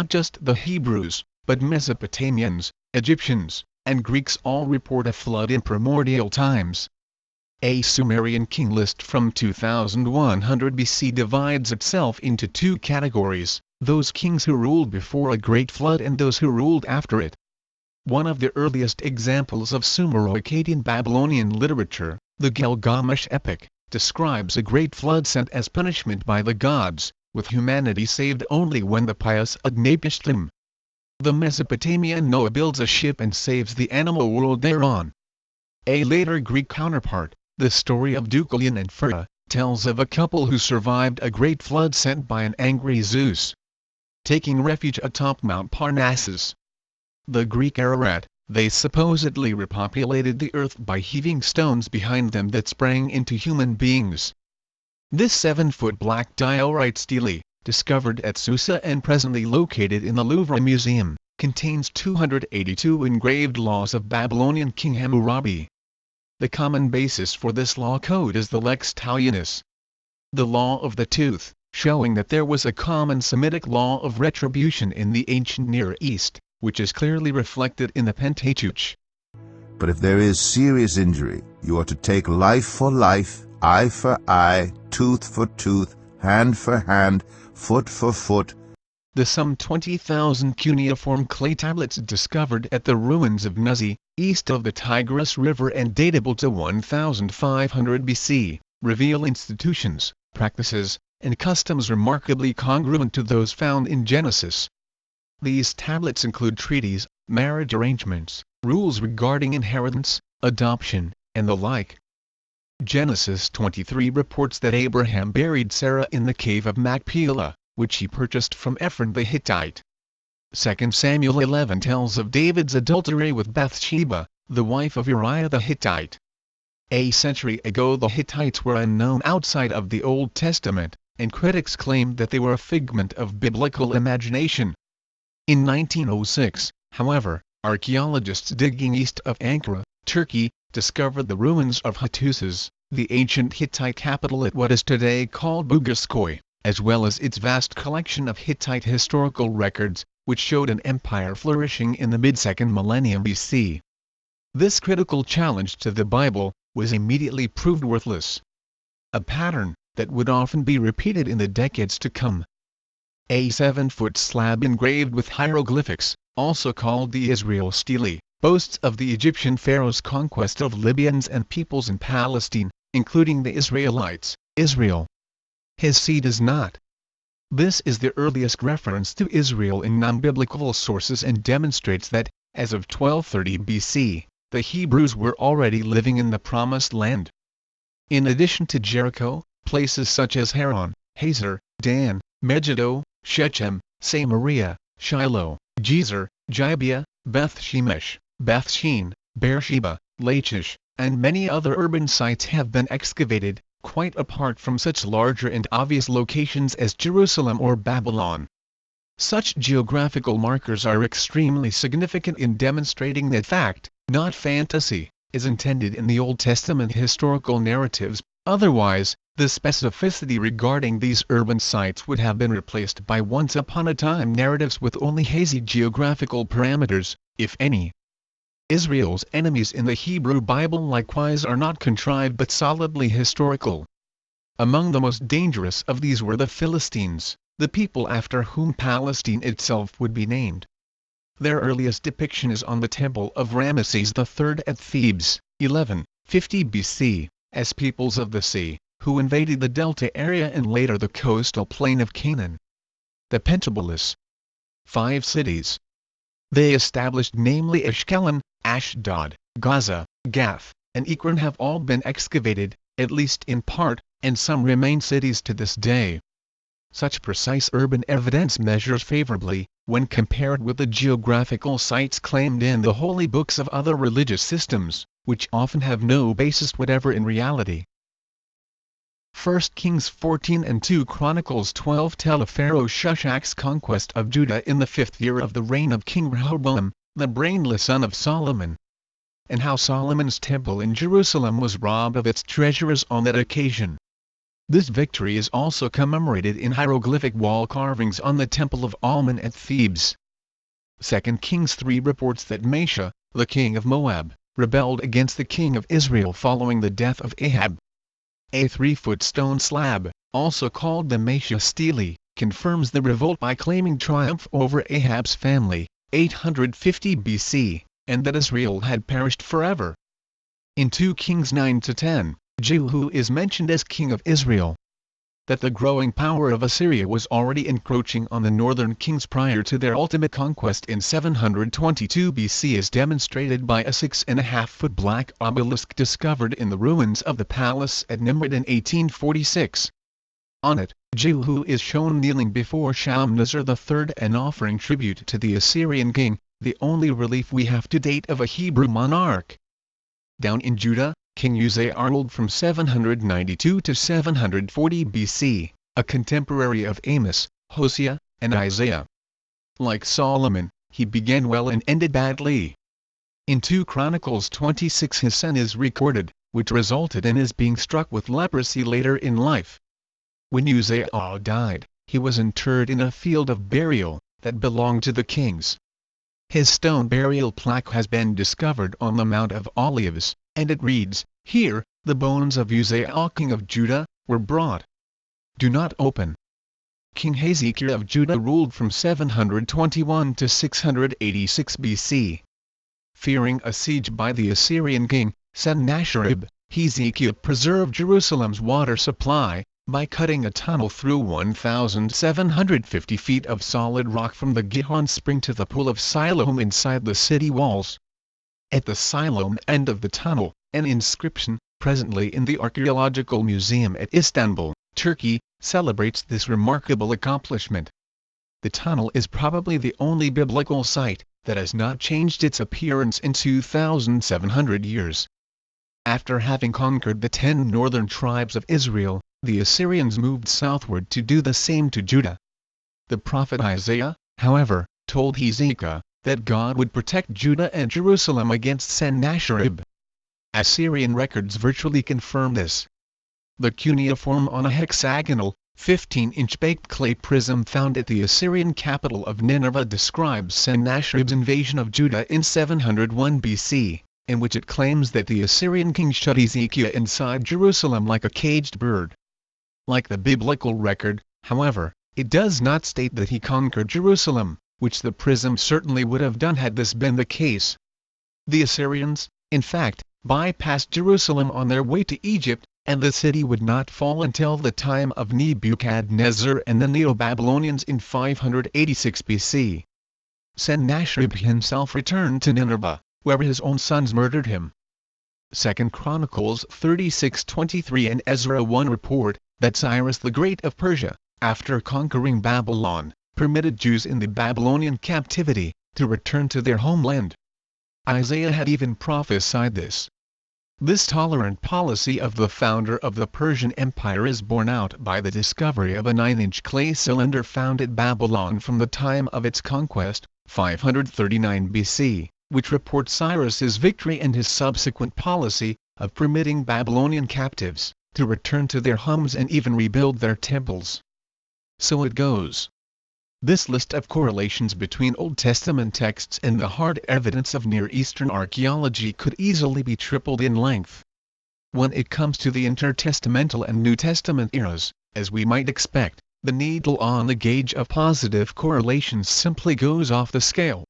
not just the Hebrews, but Mesopotamians, Egyptians, and Greeks all report a flood in primordial times. A Sumerian king list from 2100 BC divides itself into two categories, those kings who ruled before a great flood and those who ruled after it. One of the earliest examples of Sumero-Akkadian Babylonian literature, the Gilgamesh epic, describes a great flood sent as punishment by the gods, with humanity saved only when the pious Utnapishtim. The Mesopotamian Noah builds a ship and saves the animal world thereon. A later Greek counterpart, the story of Deucalion and Phaera, tells of a couple who survived a great flood sent by an angry Zeus, taking refuge atop Mount Parnassus. The Greek Ararat, they supposedly repopulated the earth by heaving stones behind them that sprang into human beings. This 7-foot black diorite stele, discovered at Susa and presently located in the Louvre Museum, contains 282 engraved laws of Babylonian King Hammurabi. The common basis for this law code is the Lex Talionis, the law of the tooth, showing that there was a common Semitic law of retribution in the ancient Near East, which is clearly reflected in the Pentateuch. But if there is serious injury, you are to take life for life, eye for eye, tooth for tooth, hand for hand, foot for foot. The some 20,000 cuneiform clay tablets discovered at the ruins of Nuzi, east of the Tigris River and datable to 1500 BC, reveal institutions, practices, and customs remarkably congruent to those found in Genesis. These tablets include treaties, marriage arrangements, rules regarding inheritance, adoption, and the like. Genesis 23 reports that Abraham buried Sarah in the cave of Machpelah, which he purchased from Ephron the Hittite. 2 Samuel 11 tells of David's adultery with Bathsheba, the wife of Uriah the Hittite. A century ago the Hittites were unknown outside of the Old Testament, and critics claimed that they were a figment of biblical imagination. In 1906, however, archaeologists digging east of Ankara, Turkey, discovered the ruins of Hattusis, the ancient Hittite capital at what is today called Bugaskoy, as well as its vast collection of Hittite historical records, which showed an empire flourishing in the mid-2nd millennium BC. This critical challenge to the Bible was immediately proved worthless. A pattern that would often be repeated in the decades to come. A 7-foot slab engraved with hieroglyphics, also called the Israel stele, boasts of the Egyptian pharaoh's conquest of Libyans and peoples in Palestine, including the Israelites, Israel. His seed is not. This is the earliest reference to Israel in non-biblical sources and demonstrates that, as of 1230 BC, the Hebrews were already living in the Promised Land. In addition to Jericho, places such as Haran, Hazor, Dan, Megiddo, Shechem, Samaria, Shiloh, Gezer, Gibeah, Beth-Shemesh, Beth-Shean, Beersheba, Lachish, and many other urban sites have been excavated, quite apart from such larger and obvious locations as Jerusalem or Babylon. Such geographical markers are extremely significant in demonstrating that fact, not fantasy, is intended in the Old Testament historical narratives. Otherwise, the specificity regarding these urban sites would have been replaced by once-upon-a-time narratives with only hazy geographical parameters, if any. Israel's enemies in the Hebrew Bible likewise are not contrived but solidly historical. Among the most dangerous of these were the Philistines, the people after whom Palestine itself would be named. Their earliest depiction is on the temple of Ramesses III at Thebes, 1150 BC, as peoples of the sea, who invaded the delta area and later the coastal plain of Canaan. The Pentapolis. 5 cities. They established namely Ashkelon, Ashdod, Gaza, Gath, and Ekron have all been excavated, at least in part, and some remain cities to this day. Such precise urban evidence measures favorably, when compared with the geographical sites claimed in the holy books of other religious systems, which often have no basis whatever in reality. 1 Kings 14 and 2 Chronicles 12 tell of Pharaoh Shushak's conquest of Judah in the 5th year of the reign of King Rehoboam, the brainless son of Solomon, and how Solomon's temple in Jerusalem was robbed of its treasures on that occasion. This victory is also commemorated in hieroglyphic wall carvings on the Temple of Amun at Thebes. 2 Kings 3 reports that Mesha, the king of Moab, rebelled against the king of Israel following the death of Ahab. A 3-foot stone slab, also called the Mesha stele, confirms the revolt by claiming triumph over Ahab's family, 850 BC, and that Israel had perished forever. In 2 Kings 9-10, Jehu is mentioned as king of Israel. That the growing power of Assyria was already encroaching on the northern kings prior to their ultimate conquest in 722 BC is demonstrated by a 6.5-foot black obelisk discovered in the ruins of the palace at Nimrud in 1846. On it, Jehu is shown kneeling before Shalmaneser III and offering tribute to the Assyrian king, the only relief we have to date of a Hebrew monarch. Down in Judah, King Uzziah ruled from 792 to 740 BC, a contemporary of Amos, Hosea, and Isaiah. Like Solomon, he began well and ended badly. In 2 Chronicles 26 his sin is recorded, which resulted in his being struck with leprosy later in life. When Uzziah died, he was interred in a field of burial that belonged to the kings. His stone burial plaque has been discovered on the Mount of Olives, and it reads, "Here, the bones of Uzziah king of Judah, were brought. Do not open." King Hezekiah of Judah ruled from 721 to 686 BC. Fearing a siege by the Assyrian king, Sennacherib, Hezekiah preserved Jerusalem's water supply, by cutting a tunnel through 1,750 feet of solid rock from the Gihon spring to the pool of Siloam inside the city walls. At the Siloam end of the tunnel, an inscription, presently in the Archaeological Museum at Istanbul, Turkey, celebrates this remarkable accomplishment. The tunnel is probably the only biblical site that has not changed its appearance in 2,700 years. After having conquered the 10 northern tribes of Israel, the Assyrians moved southward to do the same to Judah. The prophet Isaiah, however, told Hezekiah that God would protect Judah and Jerusalem against Sennacherib. Assyrian records virtually confirm this. The cuneiform on a hexagonal, 15-inch baked clay prism found at the Assyrian capital of Nineveh describes Sennacherib's invasion of Judah in 701 BC, in which it claims that the Assyrian king shut Hezekiah inside Jerusalem like a caged bird. Like the biblical record, however, it does not state that he conquered Jerusalem, which the prism certainly would have done had this been the case. The Assyrians, in fact, bypassed Jerusalem on their way to Egypt, and the city would not fall until the time of Nebuchadnezzar and the Neo-Babylonians in 586 BC. Sennacherib himself returned to Nineveh, where his own sons murdered him. 2 Chronicles 36:23 and Ezra 1 report that Cyrus the Great of Persia, after conquering Babylon, permitted Jews in the Babylonian captivity to return to their homeland. Isaiah had even prophesied this. This tolerant policy of the founder of the Persian Empire is borne out by the discovery of a 9-inch clay cylinder found at Babylon from the time of its conquest, 539 BC, which reports Cyrus's victory and his subsequent policy of permitting Babylonian captives to return to their homes and even rebuild their temples. So it goes. This list of correlations between Old Testament texts and the hard evidence of Near Eastern archaeology could easily be tripled in length. When it comes to the intertestamental and New Testament eras, as we might expect, the needle on the gauge of positive correlations simply goes off the scale.